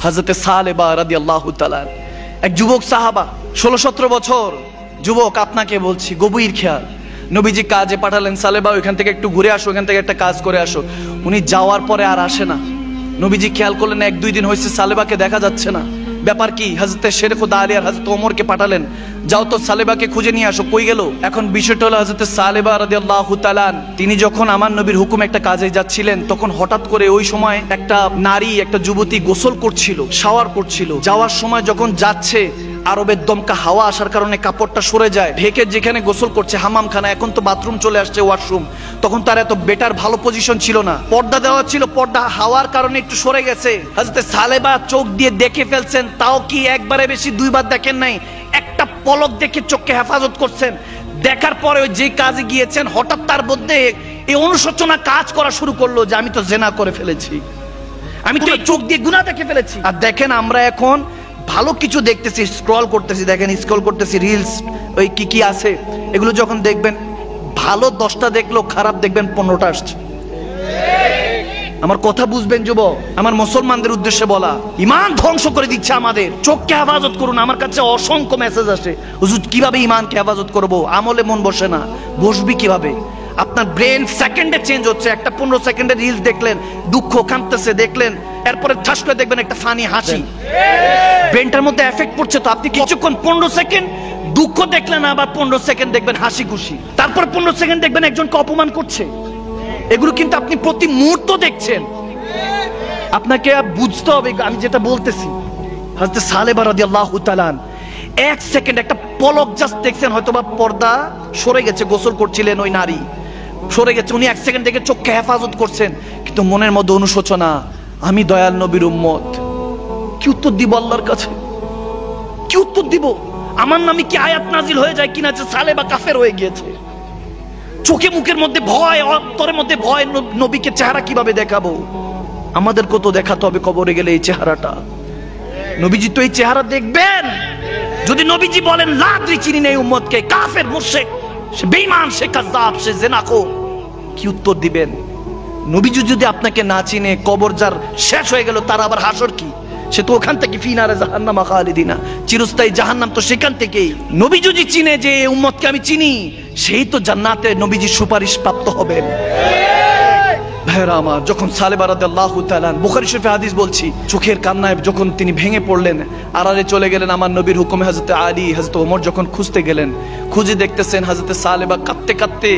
হযরতে সালেবা রাদিয়াল্লাহু তাআলা, এক যুবক সাহাবা, 16-17 বছর যুবক। আপনাকে বলছি গভীর খেয়াল, নবীজি কাজে পাঠালেন, সালেবা ওইখান থেকে একটু ঘুরে আসো, ওইখান থেকে একটা কাজ করে আসো। উনি যাওয়ার পরে আর আসে না। নবীজি খেয়াল করলেন 1-2 দিন হয়েছে সালেবাকে দেখা যাচ্ছে না, ব্যাপার কি? হযরতে শেরে খুদা আলী আর হযরত ওমরকে পাঠালেন, যাও তো সালেবাকে খুঁজে নিয়ে আসো, কই গেল? এখন বিষয়টা হলো হযরতে সালেবা রাদিয়াল্লাহু তাআলা তিনি যখন আমার নবীর হুকুমে একটা কাজে যাচ্ছিলেন, তখন হঠাৎ করে ওই সময় একটা নারী, একটা যুবতী গোসল করছিল, শাওয়ার করছিল। যাওয়ার সময় যখন যাচ্ছে, আরবের দমকা হাওয়া আসার কারণে কাপড়টা সরে যায়, ঢেকে যেখানে গোসল করছে হামামখানা, এখন তো বাথরুম চলে আসছে, ওয়াশরুম, তখন তার এত বেটার ভালো পজিশন ছিল না, পর্দা দেওয়া ছিল, পর্দা হাওয়ার কারণে একটু সরে গেছে। হযরতে সালেবা চোখ দিয়ে দেখে ফেলছেন, তাও কি একবারে বেশি, 2 বার দেখেন নাই, একটা পলক দেখে চোখকে হেফাজত করছেন। দেখার পরে ওই যে কাজে গিয়েছেন, হঠাৎ তার মধ্যে এই অনুশোচনা কাজ করা শুরু করলো যে আমি তো জেনা করে ফেলেছি, আমি তো চোখ দিয়ে গুনাহ দেখে ফেলেছি। আর দেখেন আমরা এখন ভালো কিছু দেখতেছি, স্ক্রল করতেছি, দেখেন স্ক্রল করতেছি রিলস, ওই কি কি আছে এগুলো যখন দেখবেন, ভালো 10টা দেখলো, খারাপ দেখবেন 15টা আসছে। আমার কথা বুঝবেন যুবক, আমার মুসলমানদের উদ্দেশ্যে বলা, ঈমান ধ্বংস করে দিচ্ছে আমাদের। চোখকে হেফাজত করুন। আমার কাছে অসংখ্য মেসেজ আসে, হুজুর কিভাবে ঈমানকে হেফাজত করব? আমলে মন বসে না, বসবি কিভাবে? আপনার ব্রেন সেকেন্ডে চেঞ্জ হচ্ছে। একটা 15 সেকেন্ডের রিলস দেখলেন, দুঃখ কাঁদতেছে দেখলেন, এরপরে ঠাস করে দেখবেন একটা ফানি হাসি, ব্রেনটার মধ্যে এফেক্ট পড়ছে। তো আপনি কিছুক্ষণ 15 সেকেন্ড দুঃখ দেখলেন, আবার 15 সেকেন্ড দেখবেন হাসি খুশি, তারপর 15 সেকেন্ড দেখবেন একজনকে অপমান করছে। এগুলো কিন্তু আপনি প্রতি মুহূর্ত দেখছেন। আপনাকে বুঝতে হবে আমি যেটা বলতেছি। হযরত সালেবা রাদিয়াল্লাহু তাআলা 1 সেকেন্ড একটা পলক জাস্ট দেখছেন, হয়তোবা পর্দা সরে গেছে, গোসল করছিলেন, ওই নারী সরে গেছে, উনি 1 সেকেন্ড দেখে চোখকে হেফাজত করছেন, কিন্তু মনের মধ্যে অনুশোচনা, আমি দয়াল নবীর উম্মত, কি উত্তর দিব আল্লাহর কাছে? কি উত্তর দিব? আমার নামে কি আয়াত নাজিল হয়ে যায় কিনা যে সালেবা কাফের হয়ে গিয়েছে? চোখে মুখের মধ্যে ভয়, অন্তরের মধ্যে ভয়, নবীকে চেহারা কিভাবে দেখাবো? আমাদের কত দেখাতে হবে কবরে গেলে এই চেহারাটা। নবীজি তো এই চেহারা দেখবেন। যদি নবীজি বলেন লাদ্রি চিনি নেই উম্মতকে, কাফের, মুশরিক, সে বেঈমান, সে কাযযাব, সে জিনাখোর, কি উত্তর দিবেন? নবীজি যদি আপনাকে না চিনে, কবর যার শেষ হয়ে গেল, তার আবার হাসর কি? সে তো ওখান থেকে ফিনারে জাহান্নামা খালিদিনা, চিরস্থায়ী জাহান্নাম তো সেখান থেকেই। নবী যদি চিনে যে এই উম্মতকে আমি চিনি, সেই তো জান্নাতে নবীজির সুপারিশ প্রাপ্ত হবেন। ভাইরা আমার, যখন সালেবা রাদিয়াল্লাহু তাআলা, বুখারী শরীফে হাদিস বলছি, চোখের কান্নায় যখন তিনি ভেঙে পড়লেন, আড়ালে চলে গেলেন আমার নবীর হুকুমে। হযরত আলী, হযরত ওমর যখন খুঁজতে গেলেন, খুঁজে দেখতেছেন হযরত সালেবা কাঁদতে কাঁদতে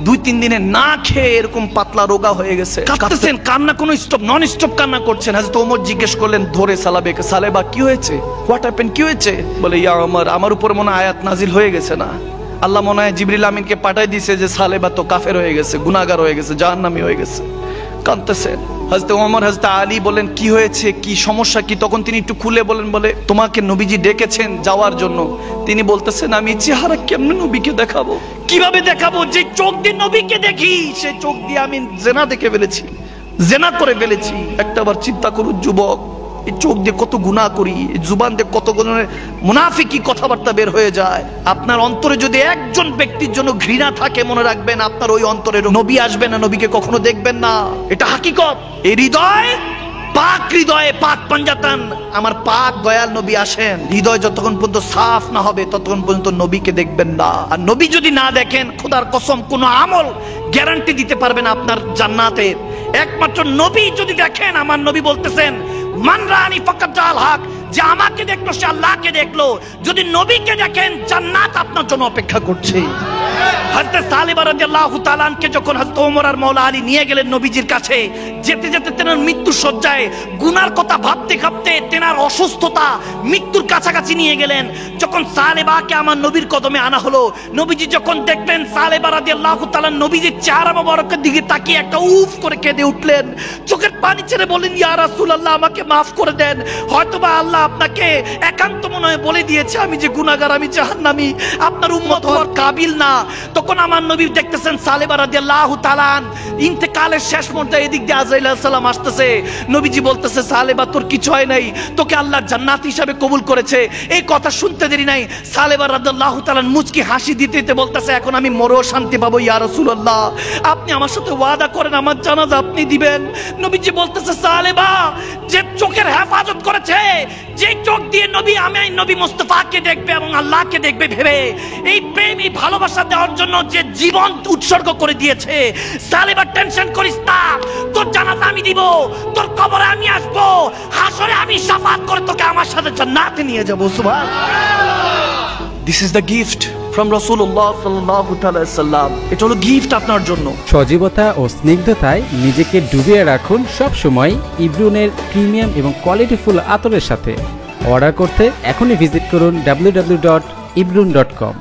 2-3 দিনে না খেয়ে এরকম পাতলা রোগা হয়ে গেছে, কাঁদতেছেন, কান্না কোনো স্টপ, নন স্টপ কান্না করছেন। হযরত ওমর জিজ্ঞেস করলেন ধরে সালেবাকে, সালেবা কি হয়েছে? হোয়াট হ্যাপেন, কি হয়েছে? বলে, ইয়া ওমর, আমার উপর মনে হয় আয়াত নাজিল হয়ে গেছে না, আল্লাহ মনে হয় জিবরিল আমিনকে পাঠাই দিয়েছে যে সালেবা তো কাফের হয়ে গেছে, গুনাহগার হয়ে গেছে, জাহান্নামী হয়ে গেছে। কাঁদতেছেন। হযরত ওমর, হযরত আলী বলেন কি হয়েছে, কি সমস্যা কি? তখন তিনি একটু খুলে বলেন, বলে তোমাকে নবীজি ডেকেছেন যাওয়ার জন্য। তিনি বলতেছেন, আমি চেহারা কেমনে নবীকে দেখাবো? কিভাবে দেখাবো? যে চোখ দিয়ে নবীকে দেখি, সেই চোখ দিয়ে আমি জেনা দেখে ফেলেছি, জেনা করে ফেলেছি। একটাবার চিন্তা করুন যুবক, এই চোখ দিয়ে কত গুনাহ করি, এই জুবান দিয়ে কত মুনাফিকি কথাবার্তা বের হয়ে যায়। আপনার অন্তরে যদি একজন ব্যক্তির জন্য ঘৃণা থাকে, মনে রাখবেন আপনার ওই অন্তরে নবী আসবে না, নবীকে কখনো দেখবেন না। এটা হাকিকত। এই হৃদয়, পাক হৃদয়ে, পাক পাঞ্জাতান আমার পাক দয়াল নবী আসেন। হৃদয় যতক্ষণ পর্যন্ত সাফ না হবে, ততক্ষণ পর্যন্ত নবীকে দেখবেন না। আর নবী যদি না দেখেন, খোদার কসম কোনো আমল গ্যারান্টি দিতে পারবে না আপনার জান্নাতের। একমাত্র নবী যদি দেখেন, আমার নবী বলতেছেন, মান রানি ফাকাত জাল হক, যে আমাকে দেখলো সে আল্লাহকে দেখলো। যদি নবীকে দেখেন, জান্নাত আপনার জন্য অপেক্ষা করছে। হযরত সালেবা রাদিয়াল্লাহু তাআলা আনকে যখন হযরত ওমর আর মাওলা আলী নিয়ে গেলেন নবীজির কাছে, যেতে যেতে তেনার মৃত্যু সজ্জায় গুনার কথা ভাবতে ভাবতে তেনার অসুস্থতা মৃত্যুর কাছাকাছি নিয়ে গেলেন। যখন সালেবাকে আমার নবীর কদমে আনা হলো, নবীজি যখন দেখলেন সালেবা রাদিয়াল্লাহু তাআলা নবীজির চেহারা মোবারকের দিকে তাকিয়ে একটা উফ করে কেঁদে উঠলেন, চোখের পানি ছেড়ে বলেন, ইয়া রাসূলুল্লাহ, আমাকে মাফ করে দেন। হয়তোবা আল্লাহ আপনাকে একান্ত মনে বলে দিয়েছে আমি যে গুনাহগার, আমি জাহান্নামী, আপনার উম্মত হওয়ার কাবিল না। তখন আমার নবী দেখতেছেন সালেবা রাদিয়াল্লাহু তাআলা ইন্তেকালের শেষ মুহূর্তে এদিক দিয়ে আজরাইল আলাইহিস সালাম আসতেছে। নবীজি বলতেছে সালেবা তোর কিছু হয় নাই, তোকে আল্লাহ জান্নাত হিসাবে কবুল করেছে। এই কথা শুনতে দেরি নাই, সালেবা রাদিয়াল্লাহু তাআলা মুচকি হাসি দিতে দিতে বলতেছে এখন আমি মরেও শান্তি পাবো ইয়া রাসূলুল্লাহ, আপনি আমার সাথে ওয়াদা করেন আমার জানাজা আপনি দিবেন। নবীজি বলতেছে সালেবা যে চোখের হেফাজত করেছে, যে চোখ দিয়ে নবী আমি নবী মুস্তাফাকে দেখবে এবং আল্লাহকে দেখবে ভেবে এই প্রেম এই ভালোবাসা দেওয়ার জন্য যে জীবন উৎসর্গ করে দিয়েছে, সালেবা টেনশন করিস না, তোর জানাজা আমি দিব, তোর কবরে আমি আসবো, হাসরে আমি শাফাত করে তোকে আমার সাথে জান্নাতে নিয়ে যাব। সুবহানাল্লাহ। This is the gift from Rasulullah sallallahu alaihi wasallam. এটা হলো গিফট আপনার জন্য। সজীবতা ও স্নিগ্ধতায় নিজেকে ডুবিয়ে রাখুন সব সময় ইব্রুনের প্রিমিয়াম এবং কোয়ালিটিফুল আতরের সাথে। অর্ডার করতে এখনই ভিজিট করুন www.ibrun.com।